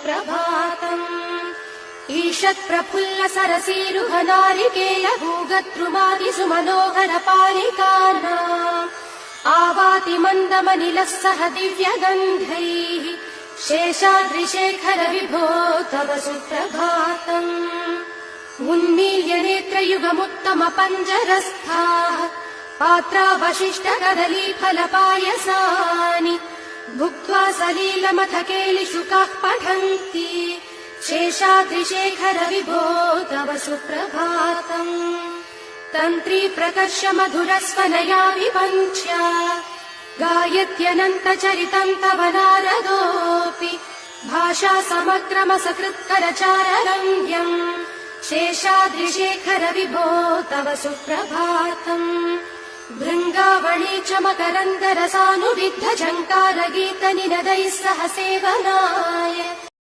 सुप्रभातम्। ईषत् प्रफुल्ल सरसीरुह नारिकेल भूगद्रुमादि सुमनोहर पालिकानाम् आवाति मन्दमनिलः सह दिव्यगन्धैः शेषाद्रिशेखर विभो तव सुप्रभातम्। उन्मील्य नेत्रयुगमुत्तम पञ्जरस्थाः पात्रावशिष्ट कदलीफलपायसानि भुक्त्वा सलीलमथ केलिशुकाः पठन्ति शेषाद्रिशेखर विभो तव सुप्रभातम्। तन्त्री प्रकर्ष मधुरस्वनया विपञ्च्या गायत्यनन्त चरितम् तव नारदोऽपि भाषा समग्रमसकृत्करचाररम्यम् शेषाद्रिशेखर विभो तव सुप्रभातम्। भृङ्गावळी च मकरन्दरसानुविद्ध झङ्कार गीत निनदैः सह सेवनाय